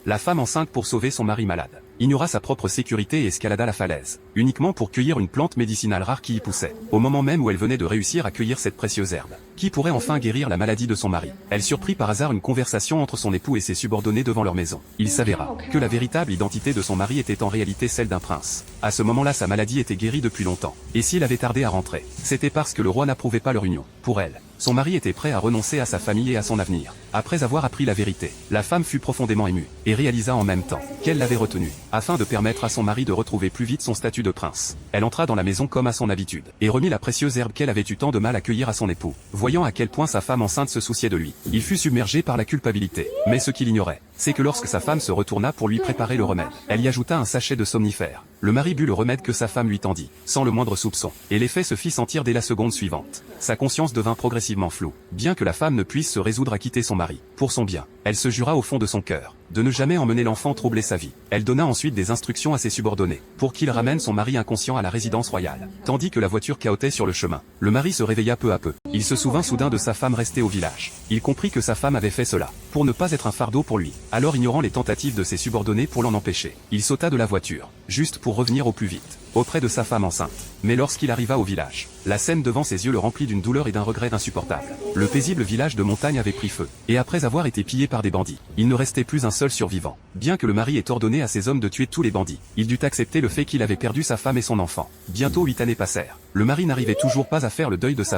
La femme enceinte pour sauver son mari malade ignora sa propre sécurité et escalada la falaise, uniquement pour cueillir une plante médicinale rare qui y poussait, au moment même où elle venait de réussir à cueillir cette précieuse herbe, qui pourrait enfin guérir la maladie de son mari. Elle surprit par hasard une conversation entre son époux et ses subordonnés devant leur maison. Il s'avéra que la véritable identité de son mari était en réalité celle d'un prince. À ce moment-là, sa maladie était guérie depuis longtemps, et s'il avait tardé à rentrer, c'était parce que le roi n'approuvait pas leur union. Pour elle, son mari était prêt à renoncer à sa famille et à son avenir. Après avoir appris la vérité, la femme fut profondément émue, et réalisa en même temps qu'elle l'avait retenu, afin de permettre à son mari de retrouver plus vite son statut de prince. Elle entra dans la maison comme à son habitude, et remit la précieuse herbe qu'elle avait eu tant de mal à cueillir à son époux. Voyant à quel point sa femme enceinte se souciait de lui, il fut submergé par la culpabilité. Mais ce qu'il ignorait, c'est que lorsque sa femme se retourna pour lui préparer le remède, elle y ajouta un sachet de somnifère. Le mari but le remède que sa femme lui tendit, sans le moindre soupçon, et l'effet se fit sentir dès la seconde suivante. Sa conscience devint progressivement floue. Bien que la femme ne puisse se résoudre à quitter son mari, pour son bien, elle se jura au fond de son cœur de ne jamais emmener l'enfant troubler sa vie. Elle donna ensuite des instructions à ses subordonnés, pour qu'ils ramènent son mari inconscient à la résidence royale. Tandis que la voiture cahotait sur le chemin, le mari se réveilla peu à peu. Il se souvint soudain de sa femme restée au village. Il comprit que sa femme avait fait cela, pour ne pas être un fardeau pour lui. Alors, ignorant les tentatives de ses subordonnés pour l'en empêcher, il sauta de la voiture, juste pour revenir au plus vite auprès de sa femme enceinte. Mais lorsqu'il arriva au village, la scène devant ses yeux le remplit d'une douleur et d'un regret insupportables. Le paisible village de montagne avait pris feu, et après avoir été pillé par des bandits, il ne restait plus un seul survivant. Bien que le mari ait ordonné à ses hommes de tuer tous les bandits, il dut accepter le fait qu'il avait perdu sa femme et son enfant. Bientôt 8 années passèrent. Le mari n'arrivait toujours pas à faire le deuil de sa